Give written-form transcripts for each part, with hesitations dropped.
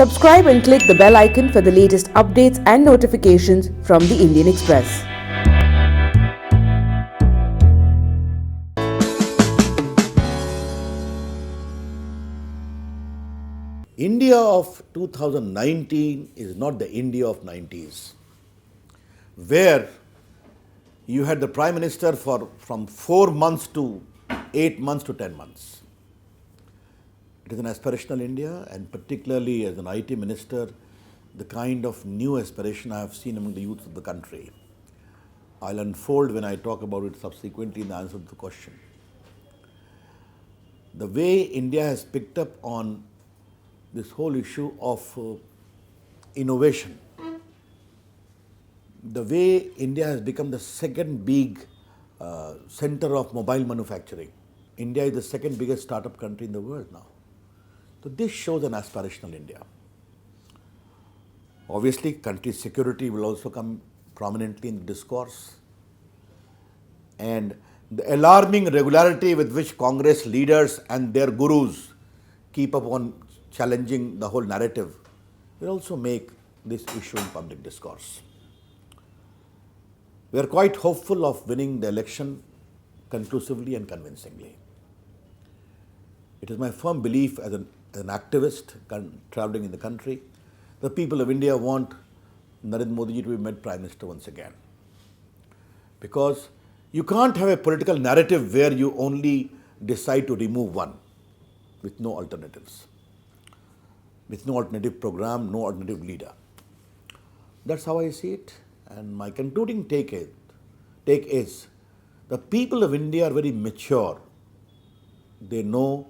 Subscribe and click the bell icon for the latest updates and notifications from the Indian Express. India of 2019 is not the India of 90s, where you had the Prime Minister from 4 months to 8 months to 10 months. It is an aspirational India, and particularly as an IT Minister, the kind of new aspiration I have seen among the youth of the country. I'll unfold when I talk about it subsequently in the answer to the question. The way India has picked up on this whole issue of innovation, the way India has become the second big center of mobile manufacturing. India is the second biggest startup country in the world now. So this shows an aspirational India. Obviously, country security will also come prominently in the discourse. And the alarming regularity with which Congress leaders and their gurus keep up on challenging the whole narrative will also make this issue in public discourse. We are quite hopeful of winning the election conclusively and convincingly. It is my firm belief as an activist traveling in the country, the people of India want Narendra Modi to be made Prime Minister once again. Because you can't have a political narrative where you only decide to remove one with no alternatives, with no alternative program, no alternative leader. That's how I see it. And my concluding take is the people of India are very mature. They know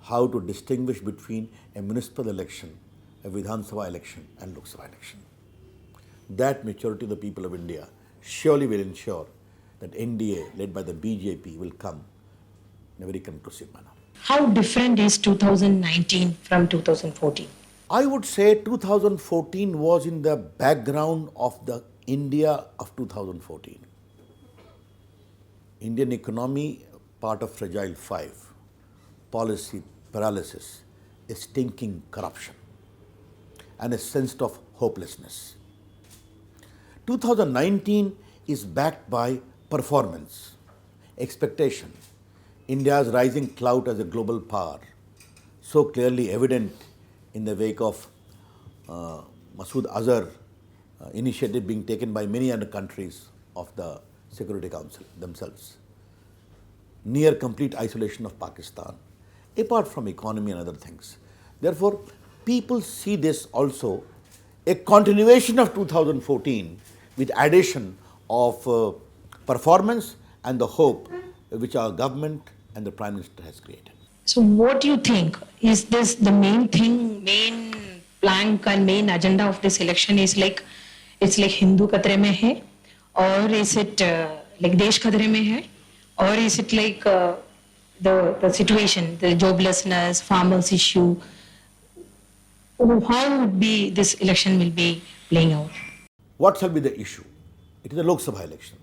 how to distinguish between a municipal election, a Vidhan Sabha election and Lok Sabha election. That maturity of the people of India surely will ensure that NDA led by the BJP will come in a very conclusive manner. How different is 2019 from 2014? I would say 2014 was in the background of the India of 2014. Indian economy, part of Fragile Five, policy paralysis, a stinking corruption, and a sense of hopelessness. 2019 is backed by performance, expectation, India's rising clout as a global power, so clearly evident in the wake of Masood Azhar initiative being taken by many other countries of the Security Council themselves. Near complete isolation of Pakistan, apart from economy and other things. Therefore, people see this also a continuation of 2014 with addition of performance and the hope which our government and the Prime Minister has created. So what do you think? Is this the main thing, main plank and main agenda of this election is like, it's like Hindu khatre mein hai, or is it like Desh khatre mein hai, or is it like the situation, the joblessness, farmers issue? How would be this election will be playing out? What shall be the issue? It is a Lok Sabha election.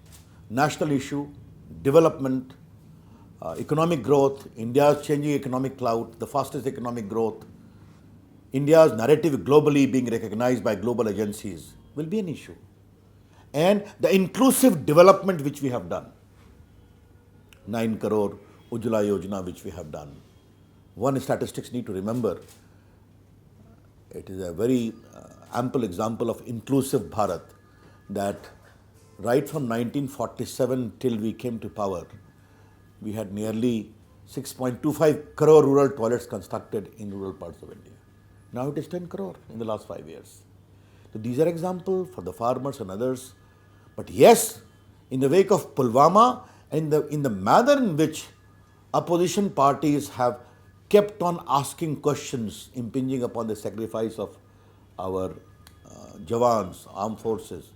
National issue, development, economic growth, India's changing economic clout, the fastest economic growth, India's narrative globally being recognized by global agencies will be an issue. And the inclusive development which we have done, 9 crore Ujjwala Yojana which we have done. One statistics need to remember, it is a very ample example of inclusive Bharat, that right from 1947 till we came to power, we had nearly 6.25 crore rural toilets constructed in rural parts of India. Now it is 10 crore in the last 5 years. So these are examples for the farmers and others. But yes, in the wake of Pulwama, and in the manner in which opposition parties have kept on asking questions impinging upon the sacrifice of our Jawans, armed forces,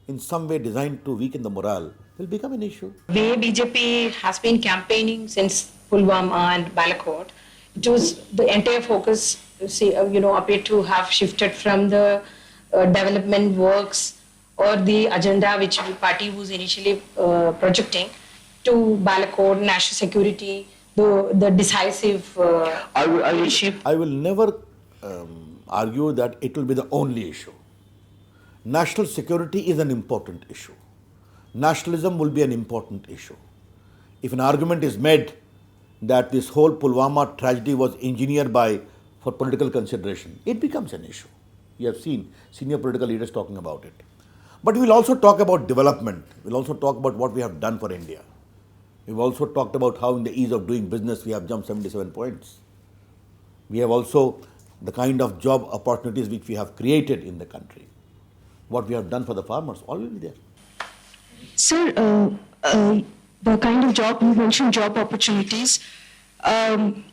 in some way designed to weaken the morale, will become an issue. The way BJP has been campaigning since Pulwama and Balakot, it was the entire focus, appeared to have shifted from the development works or the agenda which the party was initially projecting to Balakot, national security, the decisive leadership. I will never argue that it will be the only issue. National security is an important issue. Nationalism will be an important issue. If an argument is made that this whole Pulwama tragedy was engineered for political consideration, it becomes an issue. You have seen senior political leaders talking about it. But we'll also talk about development. We'll also talk about what we have done for India. We've also talked about how in the ease of doing business we have jumped 77 points. We have also the kind of job opportunities which we have created in the country. What we have done for the farmers, all will be there. Sir, the kind of job, you mentioned job opportunities. The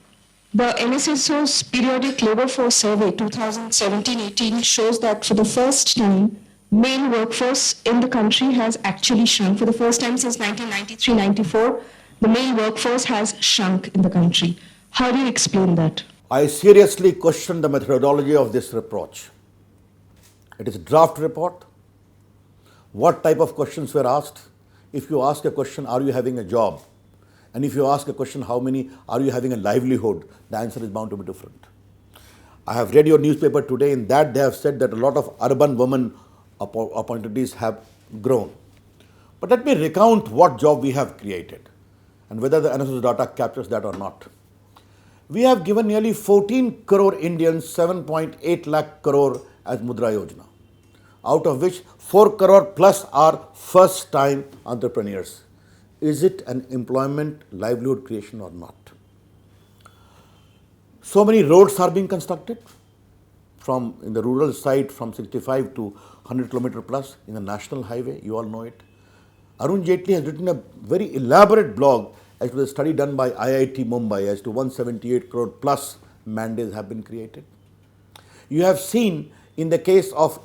NSSO's periodic labor force survey 2017-18 shows that for the first time, male workforce in the country has actually shrunk. For the first time since 1993-94, the male workforce has shrunk in the country. How do you explain that? I seriously question the methodology of this reproach. It is a draft report. What type of questions were asked? If you ask a question, are you having a job? And if you ask a question, how many are you having a livelihood? The answer is bound to be different. I have read your newspaper today. In that they have said that a lot of urban women opportunities have grown. But let me recount what job we have created and whether the NSS data captures that or not. We have given nearly 14 crore Indians 7.8 lakh crore as Mudra Yojana, out of which 4 crore plus are first time entrepreneurs. Is it an employment livelihood creation or not? So many roads are being constructed from in the rural side from 65 to 100 kilometer plus in the national highway, you all know it. Arun Jaitley has written a very elaborate blog as to the study done by IIT Mumbai as to 178 crore plus mandates have been created. You have seen in the case of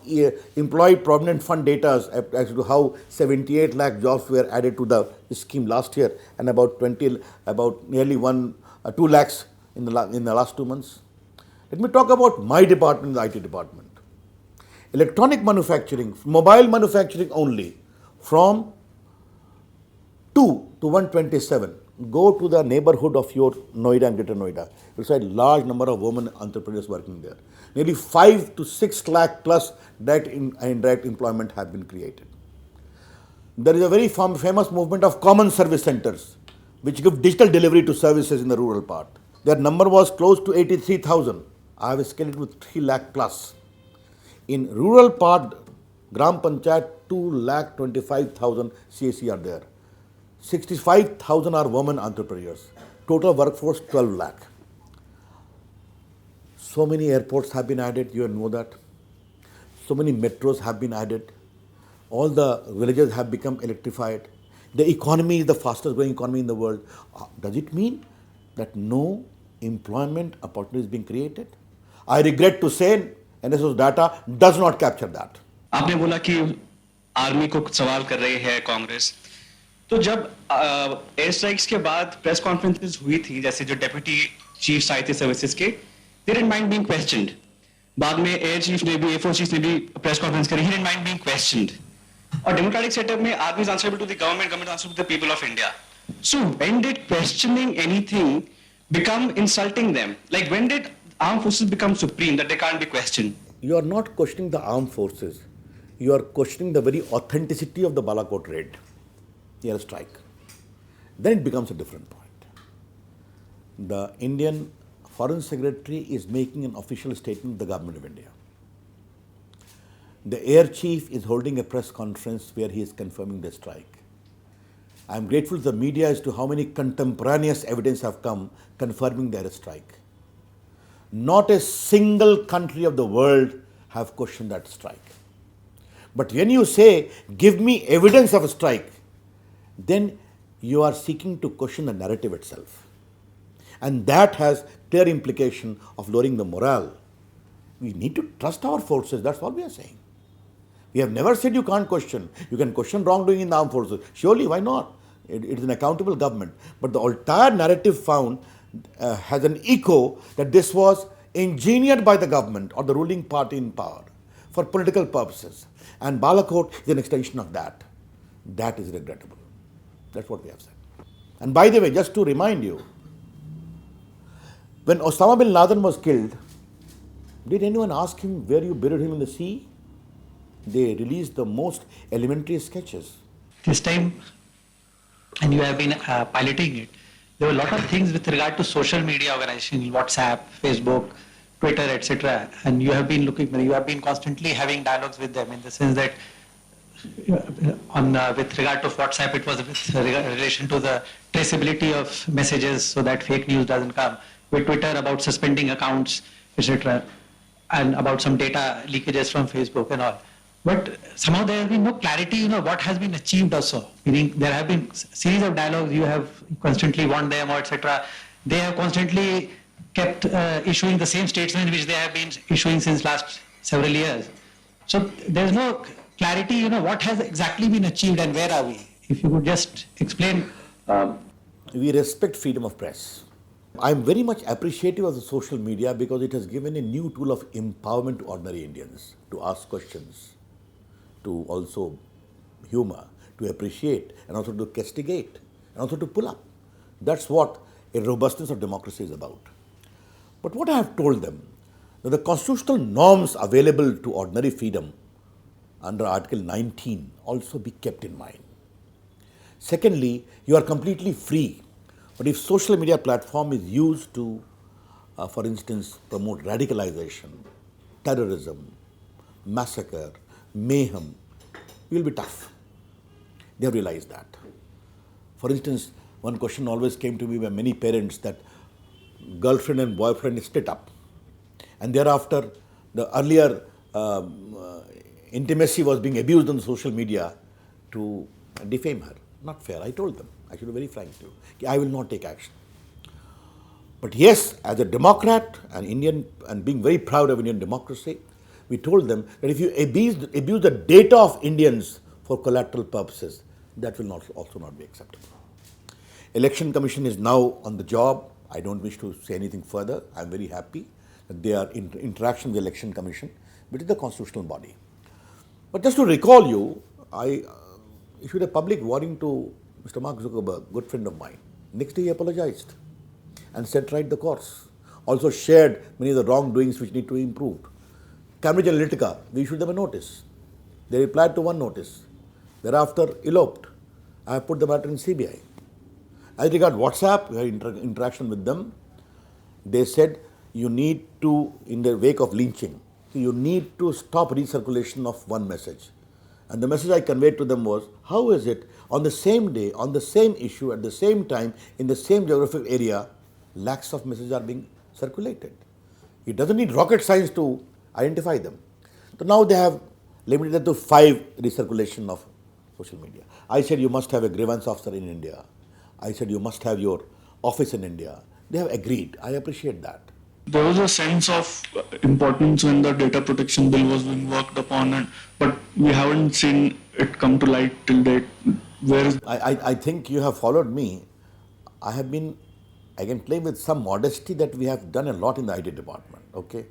Employee Provident Fund data as to how 78 lakh jobs were added to the scheme last year and about nearly 2 lakhs in the last 2 months. Let me talk about my department, the IT department. Electronic manufacturing, mobile manufacturing only, from 2 to 127. Go to the neighborhood of your Noida and Greater Noida. You'll see a large number of women entrepreneurs working there. Nearly 5 to 6 lakh plus direct and indirect employment have been created. There is a very famous movement of common service centers which give digital delivery to services in the rural part. Their number was close to 83,000. I have scaled it with 3 lakh plus. In rural part, Gram Panchayat 2,25,000 CAC are there. 65,000 are women entrepreneurs. Total workforce 12 lakh. So many airports have been added, you know that. So many metros have been added. All the villages have become electrified. The economy is the fastest growing economy in the world. Does it mean that no employment opportunity is being created? I regret to say NSS data does not capture that. आपने बोला कि army को सवाल कर रही है कांग्रेस, तो जब एयर स्ट्राइक्स के बाद प्रेस कॉन्फ्रेंसेस हुई थी, जैसे जो डेप्यूटी चीफ्स आए थे सर्विसेज के, they didn't mind being questioned. बाद में एयर चीफ ने भी, एयरफोर्स चीफ ने भी प्रेस कॉन्फ्रेंस करी, he didn't mind being questioned. और डेमोक्रेटिक सेटअप में army is answerable to the government, government is answerable to the people of India. So when did questioning anything become insulting them? Like when did armed forces become supreme that they can't be questioned? You are not questioning the armed forces. You are questioning the very authenticity of the Balakot raid, air strike. Then it becomes a different point. The Indian Foreign Secretary is making an official statement to the government of India. The air chief is holding a press conference where he is confirming the strike. I am grateful to the media as to how many contemporaneous evidence have come confirming the air strike. Not a single country of the world have questioned that strike. But when you say, give me evidence of a strike, then you are seeking to question the narrative itself. And that has clear implication of lowering the morale. We need to trust our forces, that's all we are saying. We have never said you can't question. You can question wrongdoing in the armed forces. Surely, why not? It is an accountable government. But the entire narrative found has an echo that this was engineered by the government or the ruling party in power for political purposes. And Balakot is an extension of that. That is regrettable. That's what we have said. And by the way, just to remind you, when Osama bin Laden was killed, Did anyone ask him where you buried him in the sea? They released the most elementary sketches. This time, and you have been piloting it, there were a lot of things with regard to social media organization, WhatsApp, Facebook, Twitter, etc. And you have been constantly having dialogues with them in the sense that with regard to WhatsApp, it was with relation to the traceability of messages so that fake news doesn't come. With Twitter about suspending accounts, etc. And about some data leakages from Facebook and all. But somehow there has been no clarity, what has been achieved also. Meaning there have been series of dialogues, you have constantly warned them or etc. They have constantly kept issuing the same statements which they have been issuing since last several years. So there is no clarity, what has exactly been achieved and where are we? If you could just explain. We respect freedom of press. I am very much appreciative of the social media because it has given a new tool of empowerment to ordinary Indians to ask questions, to also humor, to appreciate, and also to castigate, and also to pull up. That's what a robustness of democracy is about. But what I have told them, that the constitutional norms available to ordinary freedom under Article 19 also be kept in mind. Secondly, you are completely free. But if social media platform is used to, for instance, promote radicalization, terrorism, massacre, mayhem, you will be tough. They have realized that. For instance, one question always came to me by many parents that girlfriend and boyfriend is split up. And thereafter, the earlier intimacy was being abused on social media to defame her. Not fair, I told them. I should be very frank to you. I will not take action. But yes, as a Democrat and Indian, and being very proud of Indian democracy, we told them that if you abuse the data of Indians for collateral purposes, that will also not be acceptable. Election Commission is now on the job. I don't wish to say anything further. I'm very happy that they are in interaction with the Election Commission, which is the constitutional body. But just to recall you, I issued a public warning to Mr. Mark Zuckerberg, good friend of mine. Next day he apologized and set right the course. Also shared many of the wrongdoings which need to be improved. Cambridge Analytica, we issued them a notice. They replied to one notice. Thereafter eloped. I have put the matter in CBI. As regard WhatsApp, we had interaction with them. They said you need to, in the wake of lynching, you need to stop recirculation of one message. And the message I conveyed to them was, how is it on the same day, on the same issue, at the same time, in the same geographical area, lakhs of messages are being circulated? It doesn't need rocket science to identify them. So now they have limited it to 5 recirculation of social media. I said you must have a grievance officer in India. I said you must have your office in India. They have agreed. I appreciate that. There was a sense of importance when the data protection bill was being worked upon, but we haven't seen it come to light till date. Where is I think you have followed me. I have been, I can claim with some modesty that we have done a lot in the IT department. Okay,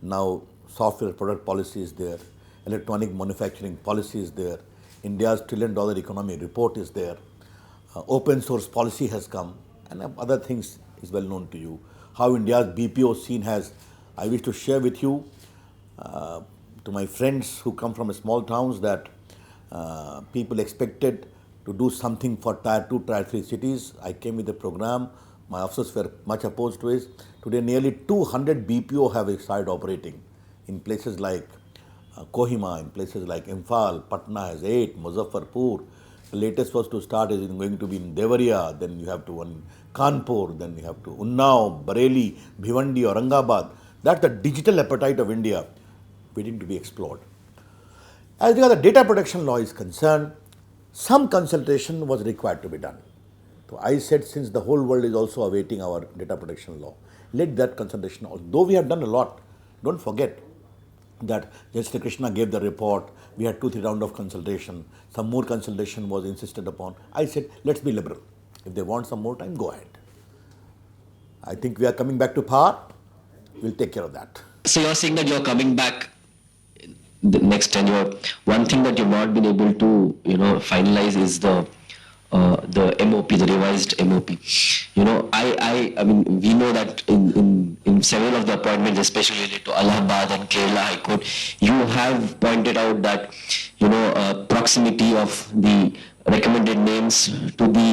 now software product policy is there, electronic manufacturing policy is there, India's $1 trillion economy report is there, open source policy has come, and other things is well known to you. How India's BPO scene has, I wish to share with you, to my friends who come from small towns, that people expected to do something for Tier 2, Tier 3 cities. I came with a program. My officers were much opposed to it. Today, nearly 200 BPO have started operating in places like Kohima, in places like Imphal, Patna has 8, Muzaffarpur. The latest was to start is going to be in Devariya, then you have to one in Kanpur, then you have to Unnao, Bareilly, Bhiwandi, Aurangabad. That's the digital appetite of India waiting to be explored. As far as the data protection law is concerned, some consultation was required to be done. So I said, since the whole world is also awaiting our data protection law, let that consultation, although we have done a lot, don't forget that Justice Krishna gave the report, we had 2-3 rounds of consultation, some more consultation was insisted upon. I said, let's be liberal. If they want some more time, go ahead. I think we are coming back to power, we'll take care of that. So you're saying that you're coming back the next tenure. One thing that you've not been able to, finalize is the MOP, the revised MOP. I mean, we know that in in several of the appointments, especially related to Allahabad and Kerala High Court, you have pointed out that, proximity of the recommended names to the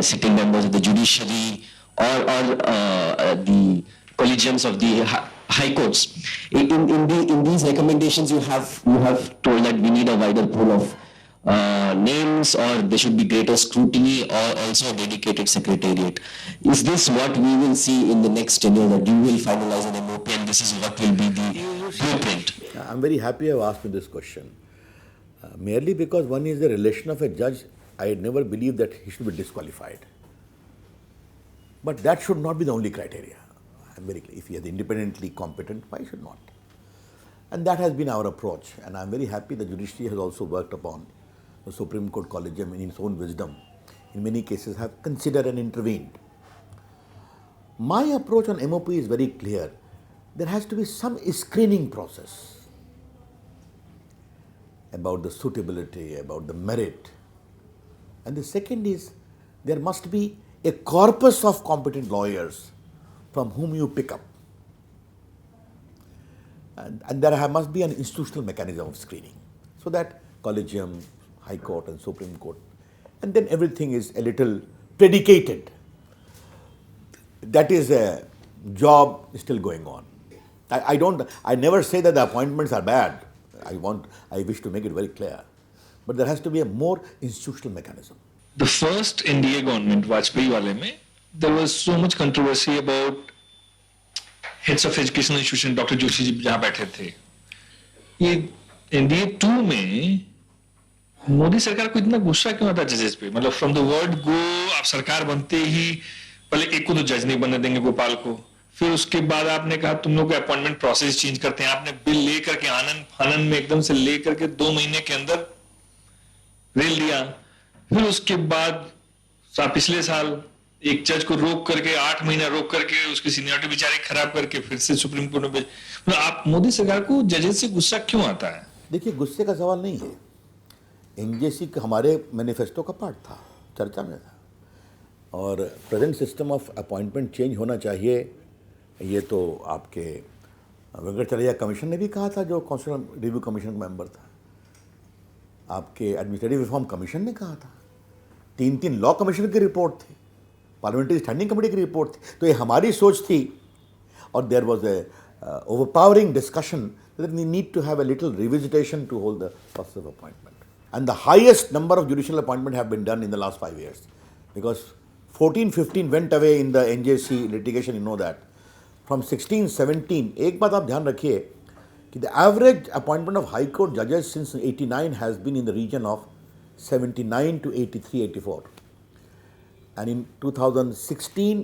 sitting members of the judiciary or the collegiums of the high courts. In these recommendations, you have told that we need a wider pool of names, or there should be greater scrutiny, or also a dedicated secretariat. Is this what we will see in the next tenure, that you will finalize an MOP and this is what will be the blueprint? I'm very happy you have asked me this question. Merely because one is the relation of a judge, I never believe that he should be disqualified. But that should not be the only criteria. I'm very clear. If he is independently competent, why should not? And that has been our approach. And I'm very happy the judiciary has also worked upon the Supreme Court Collegium in its own wisdom. In many cases have considered and intervened. My approach on MOP is very clear. There has to be some screening process about the suitability, about the merit. And the second is, there must be a corpus of competent lawyers from whom you pick up. And there must be an institutional mechanism of screening, so that Collegium, High Court and Supreme Court, and then everything is a little predicated. That is a job still going on. I never say that the appointments are bad. I wish to make it very clear. But there has to be a more institutional mechanism. The first NDA government, Vajpayee wale mein, there was so much controversy about heads of educational institution, Dr. Joshi ji जहाँ बैठे थे. ये NDA 2 में मोदी सरकार को इतना गुस्सा क्यों आता जजेस पे? मतलब from the word go, आप सरकार बनते ही पहले एक को तो जज नहीं बनने देंगे गोपाल को, फिर उसके बाद आपने कहा तुम लोग अपॉइंटमेंट प्रोसेस चेंज करते हैं, आपने बिल ले करके आनंद फानंद में एकदम से ले करके 2 महीने के अंदर रेल दिया, फिर उसके बाद पिछले साल एक जज को रोक करके 8 महीना रोक करके उसकी सीनियरिटी बेचारे खराब करके फिर से सुप्रीम कोर्ट में मतलब आप मोदी सरकार को जजेस से गुस्सा क्यों आता है? देखिए, गुस्से का सवाल नहीं है. एनजेसी हमारे मैनिफेस्टो का पार्ट था, चर्चा में था, और present system of appointment change होना चाहिए. ये तो आपके वेंकटचलैया कमीशन ने भी कहा था, जो कॉन्स्टिट्यूशनल रिव्यू कमीशन का मेंबर था. आपके एडमिनिस्ट्रेटिव रिफॉर्म कमीशन ने कहा था. 3 लॉ कमीशन की रिपोर्ट थी, पार्लियामेंट्री स्टैंडिंग कमेटी की रिपोर्ट थी. तो ये हमारी सोच थी, और there was a overpowering discussion that we need to have a little revisitation to hold the process of appointment. And the highest number of judicial appointment have been done in the last 5 years, because 14-15 went away in the NJC litigation. You know that from 16-17. एक बात आप ध्यान रखिए कि the average appointment of high court जजेस since 89 has been in the region of 79 to 83-84. And in 2016,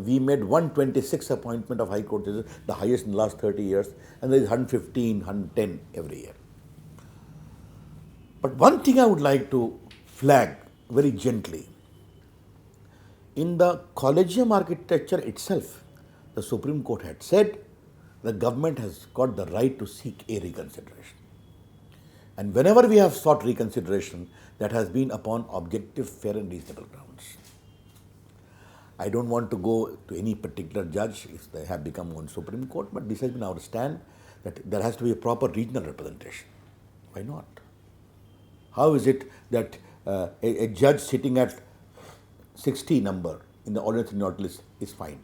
we made 126 appointment of High Court judges, the highest in the last 30 years, and there is 115, 110 every year. But one thing I would like to flag very gently, in the collegium architecture itself, the Supreme Court had said the government has got the right to seek a reconsideration. And whenever we have sought reconsideration, that has been upon objective, fair and reasonable grounds. I don't want to go to any particular judge if they have become on Supreme Court, but this has been our stand, that there has to be a proper regional representation. Why not? How is it that a judge sitting at 60 number in the ordinary seniority list is fine?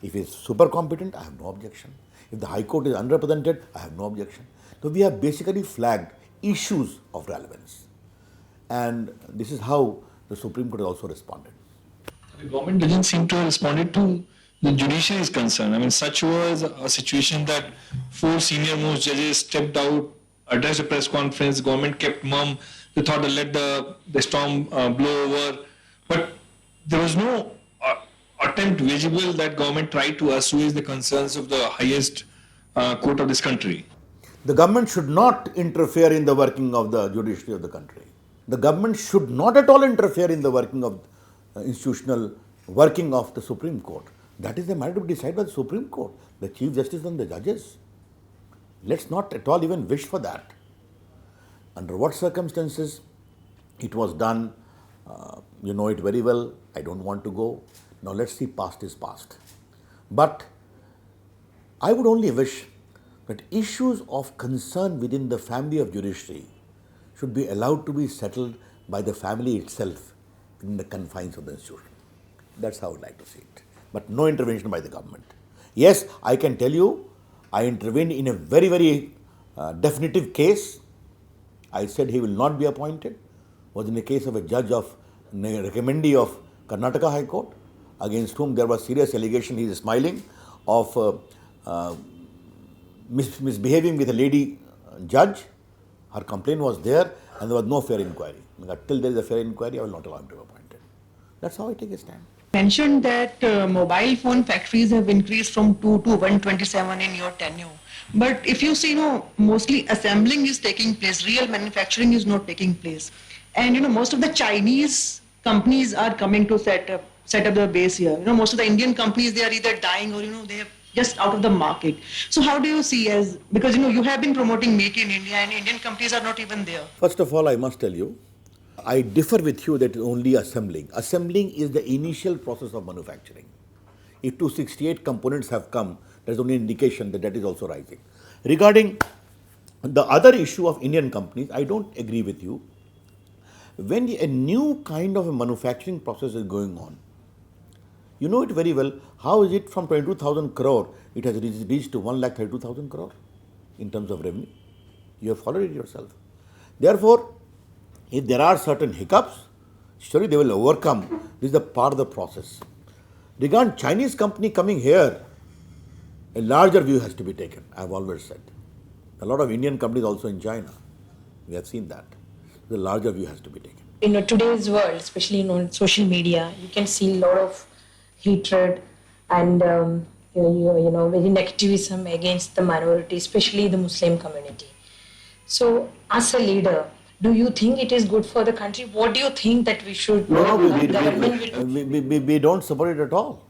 If he is super competent, I have no objection. If the High Court is unrepresented, I have no objection. So we have basically flagged issues of relevance. And this is how the Supreme Court has also responded. The government doesn't seem to have responded to the judiciary's concern. I mean, such was a situation that 4 senior most judges stepped out, addressed a press conference, government kept mum, they thought to let the storm blow over. But there was no attempt visible that government tried to assuage the concerns of the highest court of this country. The government should not interfere in the working of the judiciary of the country. The government should not at all interfere in the working of institutional working of the Supreme Court. That is the matter to be decided by the Supreme Court, the Chief Justice and the judges. Let's not at all even wish for that. Under what circumstances it was done, you know it very well. I don't want to go. Now let's see, past is past. But I would only wish that issues of concern within the family of judiciary should be allowed to be settled by the family itself within the confines of the institution. That's how I would like to see it. But no intervention by the government. Yes, I can tell you, I intervened in a very, very definitive case. I said he will not be appointed. Was in the case of a judge of recommendee of Karnataka High Court, against whom there was serious allegation, he is smiling, of misbehaving with a lady judge. Her complaint was there and there was no fair inquiry. Till there is a fair inquiry, I will not allow him to be appointed. That's how I take a stand. Mentioned that mobile phone factories have increased from 2 to 127 in your tenure. But if you see, mostly assembling is taking place, real manufacturing is not taking place. And most of the Chinese companies are coming to set up the base here. Most of the Indian companies, they are either dying or they are just out of the market. So how do you see because you have been promoting Make in India and Indian companies are not even there. First of all, I must tell you, I differ with you that only assembling. Assembling is the initial process of manufacturing. If 268 components have come, there's only indication that that is also rising. Regarding the other issue of Indian companies, I don't agree with you. When a new kind of a manufacturing process is going on, you know it very well, how is it from 22,000 crore, it has reached to 1,32,000 crore in terms of revenue? You have followed it yourself. Therefore, if there are certain hiccups, surely they will overcome. This is a part of the process. Regarding Chinese company coming here, a larger view has to be taken, I have always said. A lot of Indian companies also in China. We have seen that. The larger view has to be taken. In today's world, especially on social media, you can see a lot of hatred and very negativism against the minority, especially the Muslim community. So, as a leader, do you think it is good for the country? What do you think that we should do? We don't support it at all.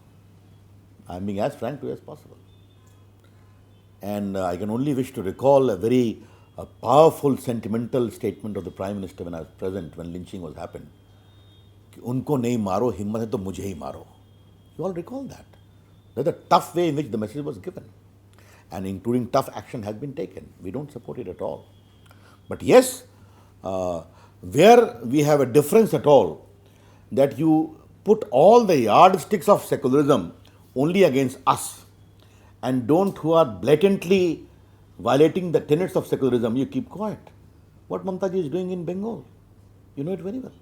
I'm being as frank to you as possible. And I can only wish to recall a very powerful sentimental statement of the Prime Minister when I was present, when lynching was happened. Unko nahi maro, himmat hai to mujhe hi maro. You all recall that. That's a tough way in which the message was given. And including tough action has been taken. We don't support it at all. But yes, where we have a difference at all, that you put all the yardsticks of secularism only against us and don't who are blatantly violating the tenets of secularism, you keep quiet. What Mamta ji is doing in Bengal, you know it very well.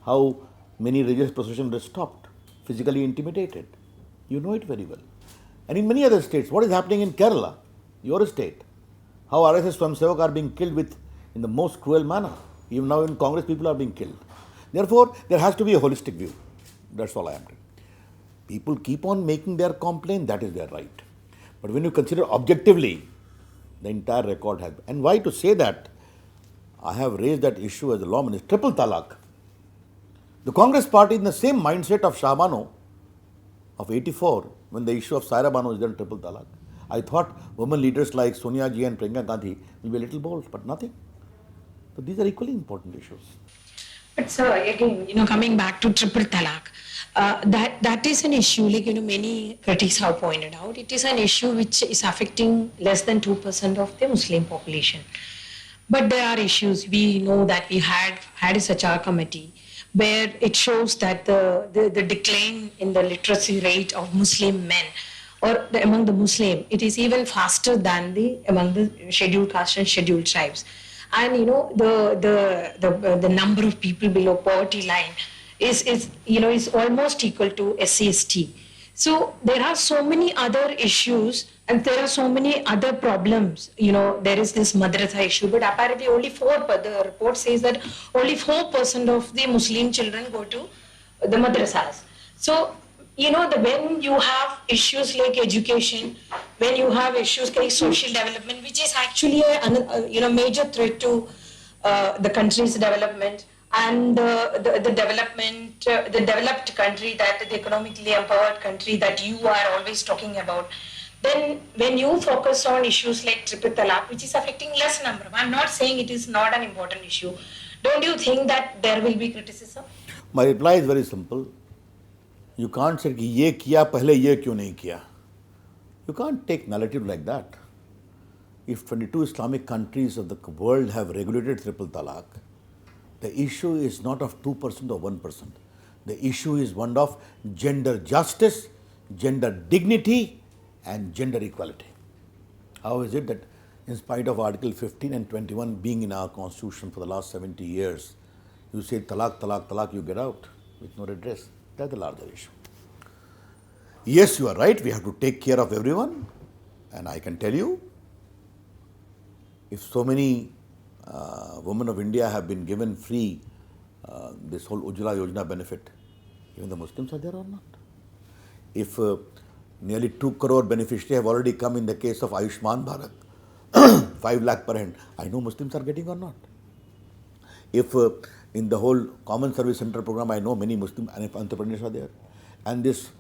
How many religious processions were stopped, physically intimidated, you know it very well. And in many other states, what is happening in Kerala, your state, how RSS Swamsevak are being killed in the most cruel manner. Even now in Congress, people are being killed. Therefore, there has to be a holistic view. That's all I am doing. People keep on making their complaint, that is their right. But when you consider objectively, the entire record has... And why to say that? I have raised that issue as a law minister, triple talaq. The Congress party in the same mindset of Shah Bano of 84, when the issue of Saira Bano is done triple talaq. I thought women leaders like Sonia Ji and Priyanka Gandhi will be a little bold, but nothing. So these are equally important issues. But sir, again, coming back to triple talaq, that is an issue, many critics have pointed out, it is an issue which is affecting less than 2% of the Muslim population. But there are issues, we know that we had a Sachar committee where it shows that the decline in the literacy rate of Muslim men or among the Muslim, it is even faster than among the scheduled caste and scheduled tribes. And the number of people below poverty line is almost equal to SC/ST. So there are so many other issues and there are so many other problems. There is this madrasa issue, but apparently only the report says that only 4% of the Muslim children go to the madrasas. So, when you have issues like education, when you have issues like social development, which is actually a major threat to the country's development and the developed country, the economically empowered country that you are always talking about, then when you focus on issues like triple talaq, which is affecting less number, I'm not saying it is not an important issue, don't you think that there will be criticism? My reply is very simple. You can't say कि ये किया पहले ये क्यों नहीं किया. You can't take narrative like that. If 22 Islamic countries of the world have regulated triple talaq, the issue is not of 2% or 1%. The issue is one of gender justice, gender dignity, and gender equality. How is it that in spite of Article 15 and 21 being in our constitution for the last 70 years, you say talaq, talaq, talaq, you get out with no redress? That's the larger issue. Yes, you are right, we have to take care of everyone, and I can tell you, if so many women of India have been given free this whole Ujjwala Yojana benefit, even the Muslims are there or not? If nearly 2 crore beneficiaries have already come in the case of Ayushman Bharat, 5 lakh per hand, I know Muslims are getting or not. If in the whole Common Service Center program, I know many Muslim entrepreneurs are there. And this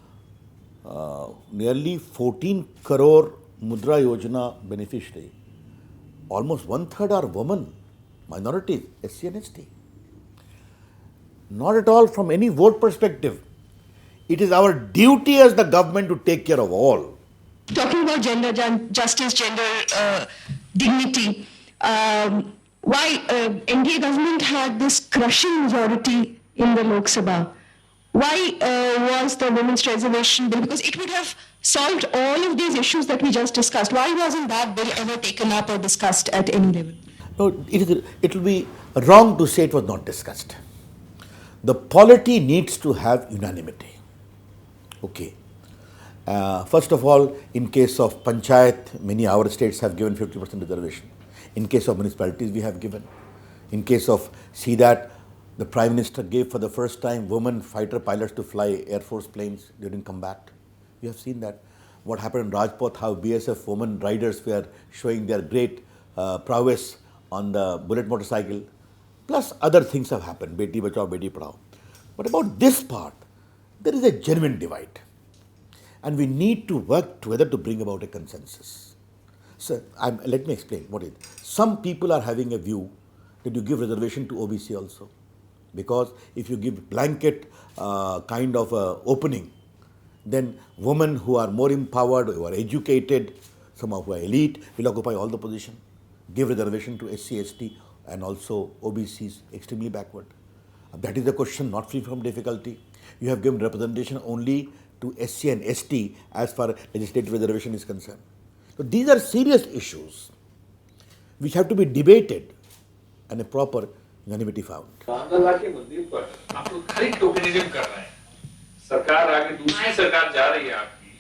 nearly 14 crore Mudra Yojana beneficiary, almost 1/3 are women, minorities, SC and ST. Not at all from any vote perspective. It is our duty as the government to take care of all. Talking about gender justice, gender dignity, why NDA government had this crushing majority in the Lok Sabha? Why was the women's reservation bill? Because it would have solved all of these issues that we just discussed. Why wasn't that bill ever taken up or discussed at any level? No, it will be wrong to say it was not discussed. The polity needs to have unanimity. Okay. First of all, in case of Panchayat, many our states have given 50% reservation. In case of municipalities, we have given. In case of CDAT, the Prime Minister gave for the first time women fighter pilots to fly Air Force planes during combat. We have seen that. What happened in Rajpath, how BSF women riders were showing their great prowess on the bullet motorcycle. Plus other things have happened, Beti Bachao, Beti Padhao. But about this part, there is a genuine divide. And we need to work together to bring about a consensus. So let me explain what it is. Some people are having a view that you give reservation to OBC also. Because if you give blanket kind of opening, then women who are more empowered, who are educated, some who are elite, will occupy all the position. Give reservation to SC, ST and also OBCs, extremely backward. That is the question, not free from difficulty. You have given representation only to SC and ST as far as legislative reservation is concerned. So these are serious issues which have to be debated and a proper unanimity found. Ramlala के मंदिर पर आप लोग खाली tokenism कर रहे हैं। सरकार आगे दूसरी सरकार जा रही है आपकी।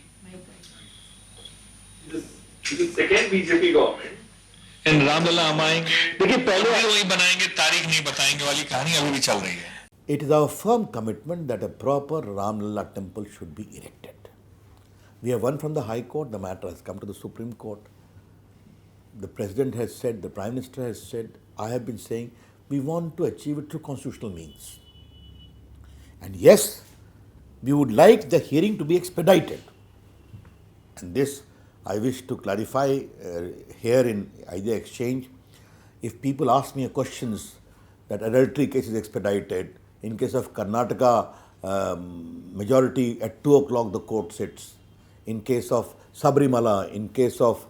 This is second BJP government. And Ramlala हम आएंगे। देखिए पहले वही बनाएंगे, तारीख नहीं बताएंगे वाली कहानी अभी भी चल रही है। It is our firm commitment that a proper Ramlalla temple should be erected. We have won from the High Court, the matter has come to the Supreme Court. The President has said, the Prime Minister has said, I have been saying, we want to achieve it through constitutional means. And yes, we would like the hearing to be expedited. And this I wish to clarify here in either exchange. If people ask me questions that adultery case is expedited, in case of Karnataka, majority at 2 o'clock the court sits. In case of Sabrimala, in case of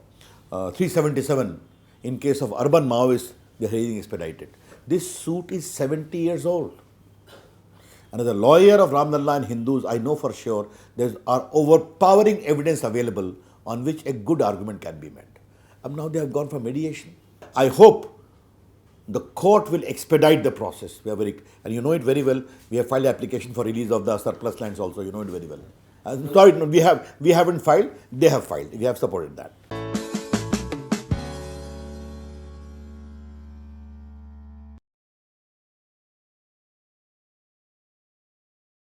377, in case of urban Maoists, the hearing expedited. This suit is 70 years old. And as a lawyer of Ramlalla and Hindus, I know for sure there are overpowering evidence available on which a good argument can be made. And now they have gone for mediation. I hope the court will expedite the process. And you know it very well. We have filed application for release of the surplus lands also. You know it very well. Sorry, no, we haven't filed. They have filed. We have supported that.